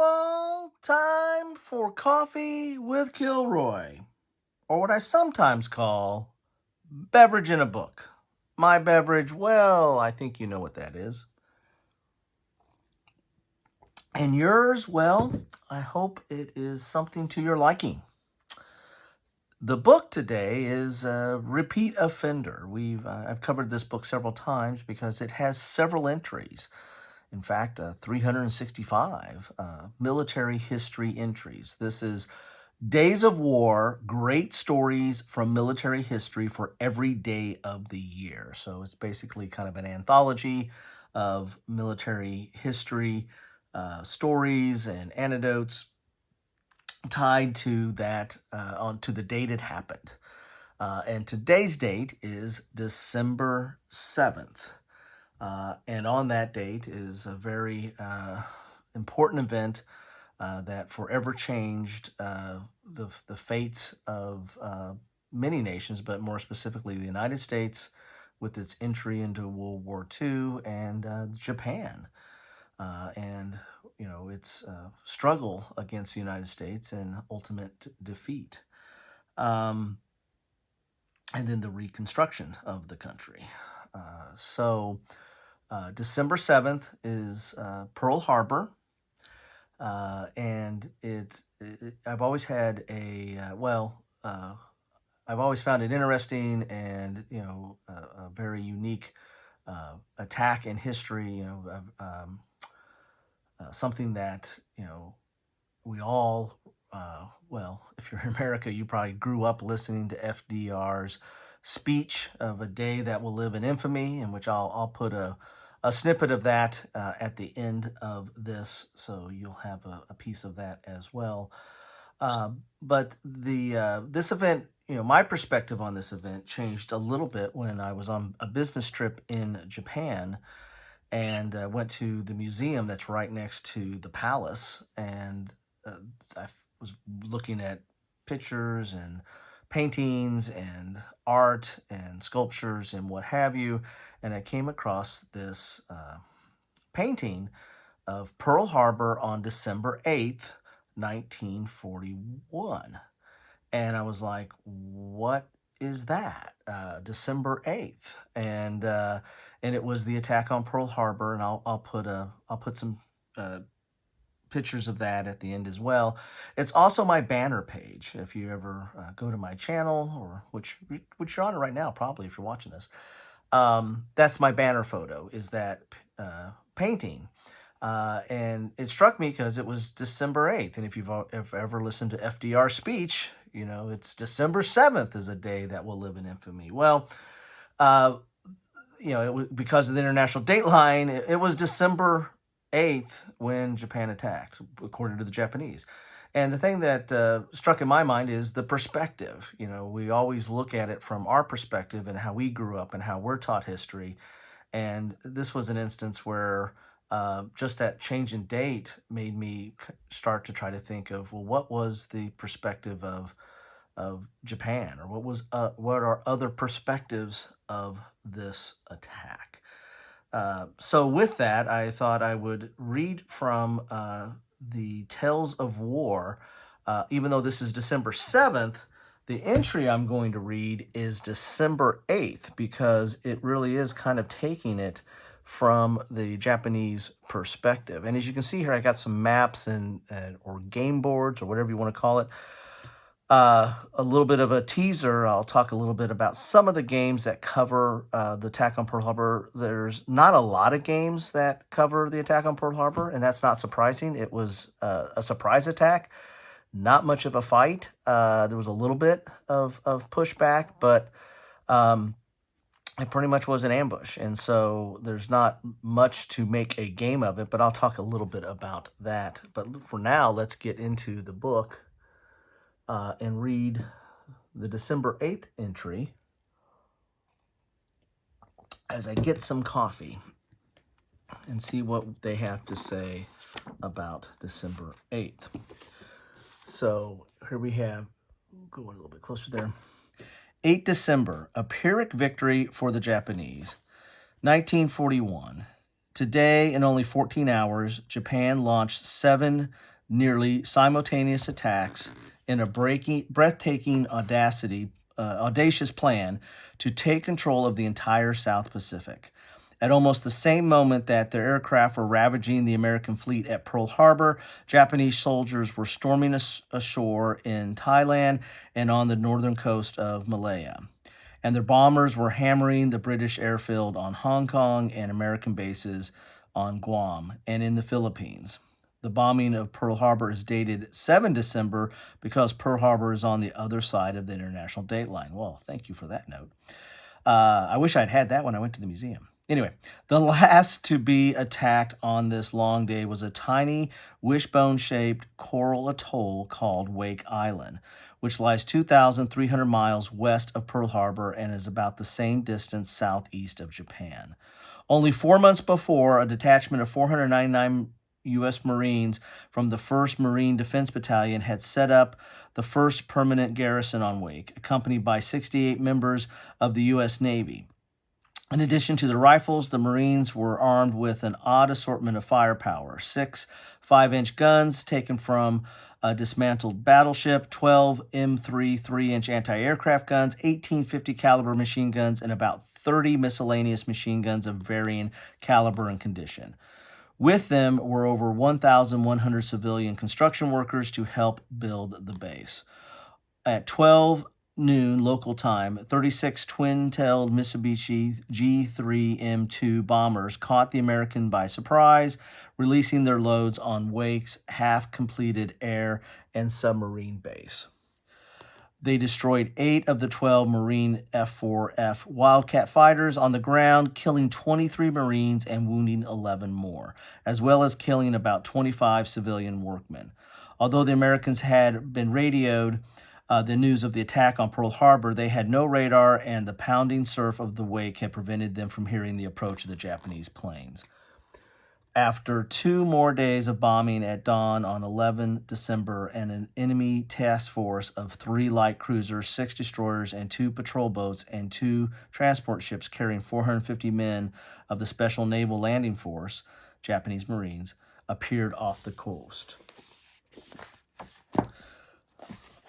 all, time for coffee with Kilroy, or what I sometimes call beverage in a book. My beverage, well, I think you know what that is. And yours, well, I hope it is something to your liking. The book today is Repeat Offender. I've covered this book several times because it has several entries. In fact, 365 military history entries. This is Days of War, great stories from military history for every day of the year. So it's basically kind of an anthology of military history stories and anecdotes tied to that onto the date it happened. And today's date is December 7th. And on that date is a very important event that forever changed the fates of many nations, but more specifically the United States with its entry into World War II and Japan. And, its struggle against the United States and ultimate defeat. And then the reconstruction of the country. December 7th is Pearl Harbor. And I've always had I've always found it interesting and, a very unique attack in history, something that, we all, if you're in America, you probably grew up listening to FDR's speech of a day that will live in infamy, in which I'll put a snippet of that at the end of this, so you'll have a piece of that as well. But this event, my perspective on this event changed a little bit when I was on a business trip in Japan and went to the museum that's right next to the palace. And I was looking at pictures and paintings and art and sculptures and what have you. And I came across this painting of Pearl Harbor on December 8th, 1941. And I was like, what is that? December 8th. And it was the attack on Pearl Harbor. And I'll put some pictures of that at the end as well. It's also my banner page. If you ever go to my channel, or which you're on it right now, probably if you're watching this, that's my banner photo, is that painting. And it struck me because it was December 8th. And if you've ever listened to FDR's speech, it's December 7th is a day that will live in infamy. Well, it was because of the international dateline, it was December 8th when Japan attacked, according to the Japanese. And the thing that struck in my mind is the perspective. We always look at it from our perspective and how we grew up and how we're taught history. And this was an instance where just that change in date made me start to try to think of, well, what was the perspective of Japan, or what are other perspectives of this attack? So with that, I thought I would read from the Tales of War. Even though this is December 7th, the entry I'm going to read is December 8th, because it really is kind of taking it from the Japanese perspective. And as you can see here, I got some maps or game boards, or whatever you want to call it. A little bit of a teaser. I'll talk a little bit about some of the games that cover the attack on Pearl Harbor. There's not a lot of games that cover the attack on Pearl Harbor, and that's not surprising. It was a surprise attack, not much of a fight. There was a little bit of pushback, but it pretty much was an ambush. And so there's not much to make a game of it, but I'll talk a little bit about that. But for now, let's get into the book and read the December 8th entry as I get some coffee and see what they have to say about December 8th. So here we have, go a little bit closer there. 8 December, a Pyrrhic victory for the Japanese. 1941. Today, in only 14 hours, Japan launched 7 nearly simultaneous attacks in a breathtaking audacious plan to take control of the entire South Pacific. At almost the same moment that their aircraft were ravaging the American fleet at Pearl Harbor, Japanese soldiers were storming ashore in Thailand and on the northern coast of Malaya. And their bombers were hammering the British airfield on Hong Kong and American bases on Guam and in the Philippines. The bombing of Pearl Harbor is dated 7 December because Pearl Harbor is on the other side of the international date line. Well, thank you for that note. I wish I'd had that when I went to the museum. Anyway, the last to be attacked on this long day was a tiny wishbone-shaped coral atoll called Wake Island, which lies 2,300 miles west of Pearl Harbor and is about the same distance southeast of Japan. Only 4 months before, a detachment of 499 U.S. Marines from the 1st Marine Defense Battalion had set up the first permanent garrison on Wake, accompanied by 68 members of the U.S. Navy. In addition to the rifles, the Marines were armed with an odd assortment of firepower: 6 5-inch guns taken from a dismantled battleship, 12 M3 3-inch anti-aircraft guns, 18 50 caliber machine guns, and about 30 miscellaneous machine guns of varying caliber and condition. With them were over 1,100 civilian construction workers to help build the base. At 12 noon local time, 36 twin-tailed Mitsubishi G3M2 bombers caught the American by surprise, releasing their loads on Wake's half-completed air and submarine base. They destroyed 8 of the 12 Marine F-4F Wildcat fighters on the ground, killing 23 Marines and wounding 11 more, as well as killing about 25 civilian workmen. Although the Americans had been radioed the news of the attack on Pearl Harbor, they had no radar, and the pounding surf of the Wake had prevented them from hearing the approach of the Japanese planes. After 2 more days of bombing at dawn on 11 December, and an enemy task force of 3 light cruisers, 6 destroyers, and 2 patrol boats, and 2 transport ships carrying 450 men of the Special Naval Landing Force, Japanese Marines, appeared off the coast.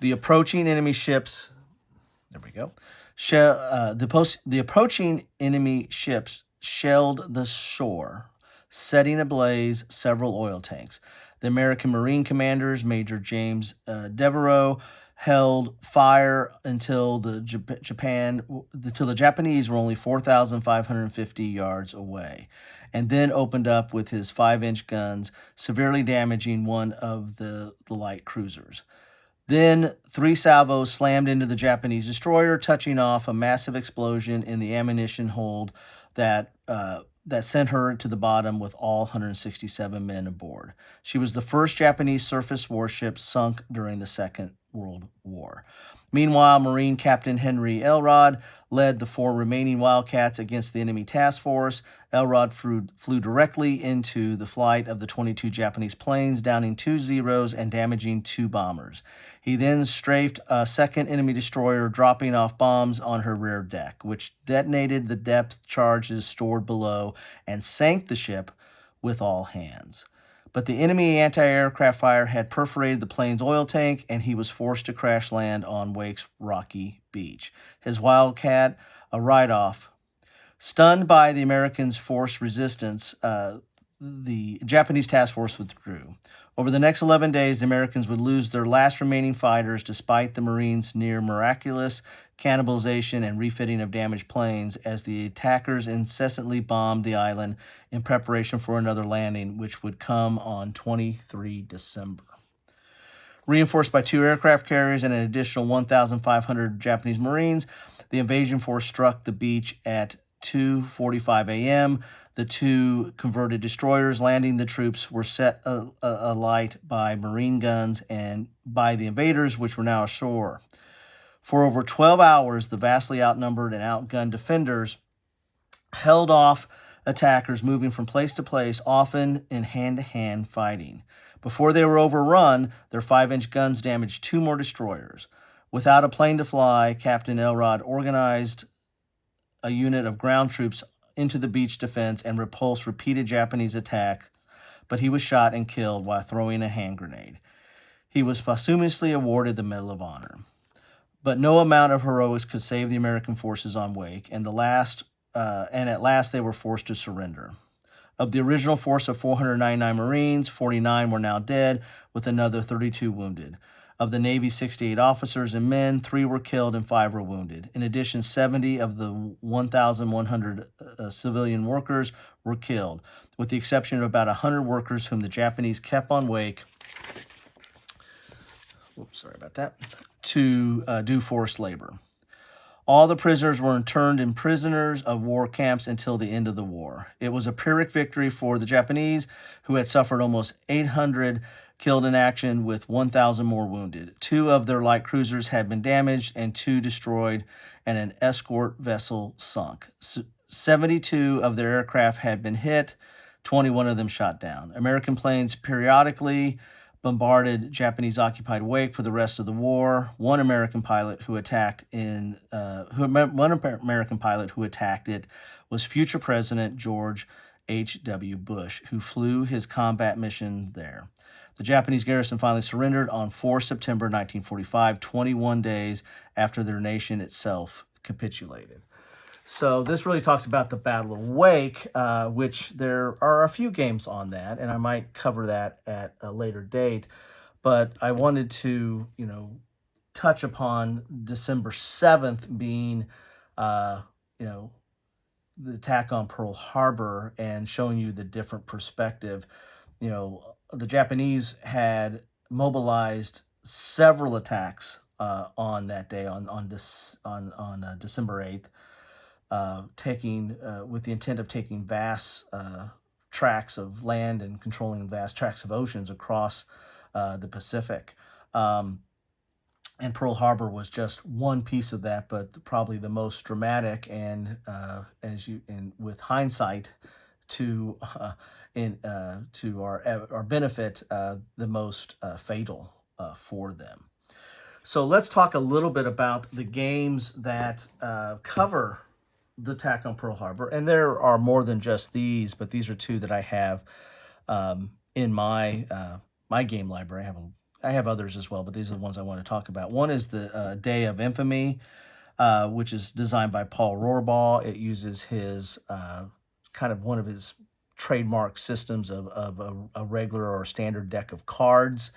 The approaching enemy ships, there we go. The approaching enemy ships shelled the shore, setting ablaze several oil tanks. The American Marine commanders, Major James Devereaux, held fire until the Japanese were only 4,550 yards away, and then opened up with his 5-inch guns, severely damaging one of the light cruisers. Then 3 salvos slammed into the Japanese destroyer, touching off a massive explosion in the ammunition hold that sent her to the bottom with all 167 men aboard. She was the first Japanese surface warship sunk during the Second World War. Meanwhile, Marine Captain Henry Elrod led the 4 remaining Wildcats against the enemy task force. Elrod flew directly into the flight of the 22 Japanese planes, downing 2 Zeros and damaging 2 bombers. He then strafed a second enemy destroyer, dropping off bombs on her rear deck, which detonated the depth charges stored below and sank the ship with all hands. But the enemy anti-aircraft fire had perforated the plane's oil tank, and he was forced to crash land on Wake's rocky beach. His Wildcat, a write-off. Stunned by the Americans' forced resistance, the Japanese task force withdrew. Over the next 11 days, the Americans would lose their last remaining fighters despite the Marines' near miraculous cannibalization and refitting of damaged planes, as the attackers incessantly bombed the island in preparation for another landing, which would come on 23 December. Reinforced by 2 aircraft carriers and an additional 1,500 Japanese Marines, the invasion force struck the beach at 2:45 a.m. The 2 converted destroyers landing the troops were set alight by Marine guns and by the invaders, which were now ashore. For over 12 hours, the vastly outnumbered and outgunned defenders held off attackers moving from place to place, often in hand-to-hand fighting. Before they were overrun, their 5-inch guns damaged 2 more destroyers. Without a plane to fly, Captain Elrod organized a unit of ground troops into the beach defense and repulsed repeated Japanese attacks, but he was shot and killed while throwing a hand grenade. He was posthumously awarded the Medal of Honor. But no amount of heroics could save the American forces on Wake, and at last they were forced to surrender. Of the original force of 499 Marines, 49 were now dead, with another 32 wounded. Of the Navy's 68 officers and men, 3 were killed and 5 were wounded. In addition, 70 of the 1,100 civilian workers were killed, with the exception of about 100 workers whom the Japanese kept on Wake. To do forced labor. All the prisoners were interned in prisoners of war camps until the end of the war. It was a Pyrrhic victory for the Japanese, who had suffered almost 800 killed in action with 1,000 more wounded. 2 of their light cruisers had been damaged and 2 destroyed, and an escort vessel sunk. 72 of their aircraft had been hit, 21 of them shot down. American planes periodically bombarded Japanese-occupied Wake for the rest of the war. One American pilot who attacked it was future President George H.W. Bush, who flew his combat mission there. The Japanese garrison finally surrendered on 4 September 1945, 21 days after their nation itself capitulated. So this really talks about the Battle of Wake, which there are a few games on that, and I might cover that at a later date. But I wanted to, touch upon December 7th being, the attack on Pearl Harbor and showing you the different perspective. The Japanese had mobilized several attacks on that day, on December 8th. With the intent of taking vast tracts of land and controlling vast tracts of oceans across the Pacific. And Pearl Harbor was just one piece of that, but probably the most dramatic and, with hindsight, to our benefit, the most fatal for them. So let's talk a little bit about the games that cover the attack on Pearl Harbor, and there are more than just these, but these are 2 that I have in my game library. I have others as well, but these are the ones I want to talk about. One is the Day of Infamy, which is designed by Paul Rohrbaugh. It uses his kind of one of his trademark systems of a regular or standard deck of cards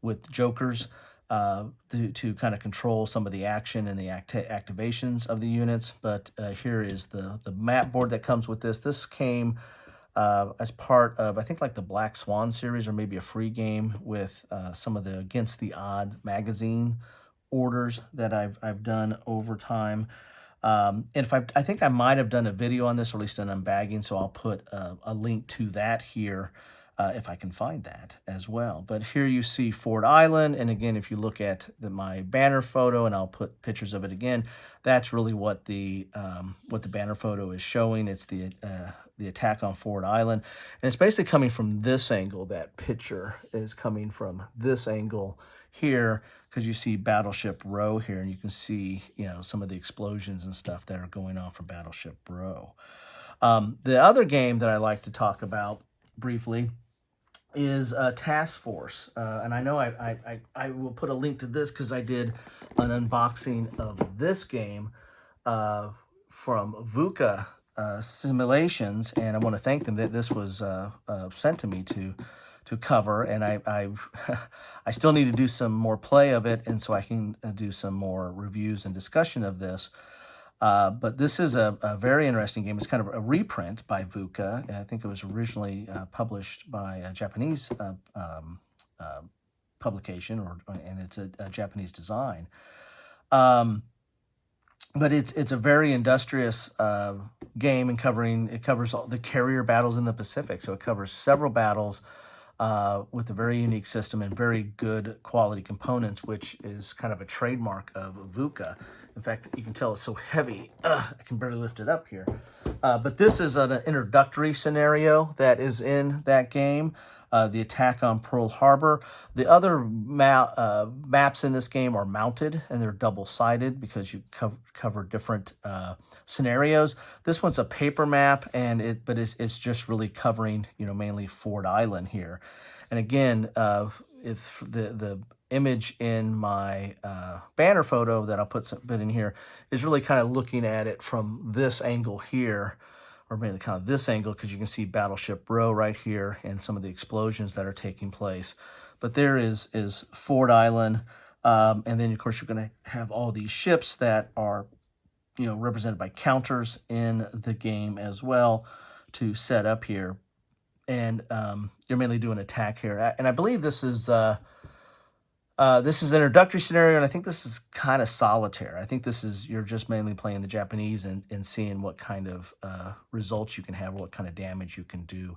with jokers to kind of control some of the action and the activations of the units. But here is the map board that comes with this. This came as part of, I think, like the Black Swan series, or maybe a free game with some of the Against the Odd magazine orders that I've done over time. And I think I might have done a video on this, or at least an unbagging, so I'll put a link to that here if I can find that as well. But here you see Ford Island, and again, if you look at my banner photo, and I'll put pictures of it again, that's really what the banner photo is showing. It's the attack on Ford Island, and it's basically coming from this angle. That picture is coming from this angle here, because you see Battleship Row here, and you can see some of the explosions and stuff that are going on from Battleship Row. The other game that I like to talk about briefly is Task Force, and I know I will put a link to this because I did an unboxing of this game from VUCA Simulations, and I want to thank them that this was sent to me to cover, and I still need to do some more play of it, and so I can do some more reviews and discussion of this. But this is a very interesting game. It's kind of a reprint by VUCA. I think it was originally published by a Japanese publication, and it's a Japanese design. But it's a very industrious game, and it covers all the carrier battles in the Pacific. So it covers several battles with a very unique system and very good quality components, which is kind of a trademark of VUCA. In fact, you can tell it's so heavy, I can barely lift it up here. But this is an introductory scenario that is in that game. The attack on Pearl Harbor. The other maps in this game are mounted, and they're double-sided because you cover different scenarios. This one's a paper map, but it's just really covering, mainly Ford Island here. And again, if the image in my banner photo that I'll put some bit in here is really kind of looking at it from this angle here, or maybe kind of this angle, because you can see Battleship Row right here and some of the explosions that are taking place. But there is Ford Island, and then of course you're going to have all these ships that are represented by counters in the game as well to set up here. And you're mainly doing attack here. And I believe this is an introductory scenario, and I think this is kind of solitaire. I think you're just mainly playing the Japanese and seeing what kind of results you can have, or what kind of damage you can do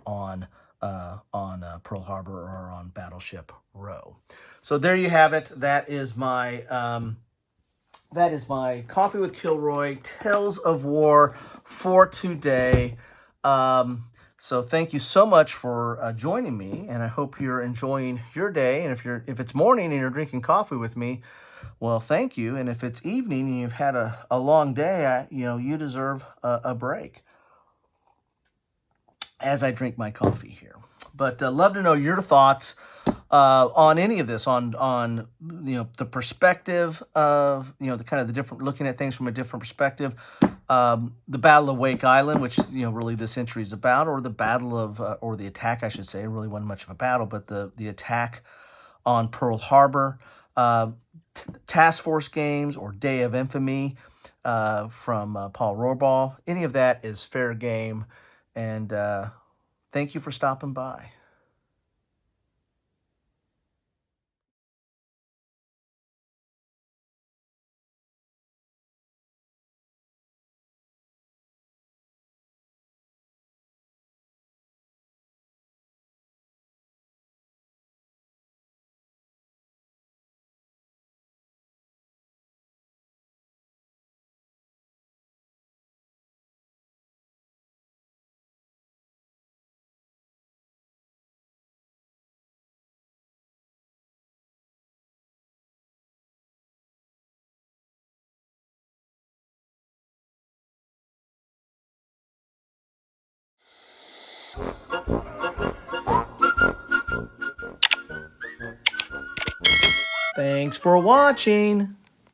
on Pearl Harbor or on Battleship Row. So there you have it. That is my Coffee with Kilroy Tales of War for today. So thank you so much for joining me, and I hope you're enjoying your day. And if it's morning and you're drinking coffee with me, well, thank you. And if it's evening and you've had a long day, you deserve a break as I drink my coffee here. But love to know your thoughts on any of this, on the perspective of the kind of the different, looking at things from a different perspective. The Battle of Wake Island, which really this entry is about, or the Battle of or the attack, I should say. It really wasn't much of a battle, but the attack on Pearl Harbor, Task Force games, or Day of Infamy from Paul Rohrbaugh. Any of that is fair game, and thank you for stopping by. Thanks for watching.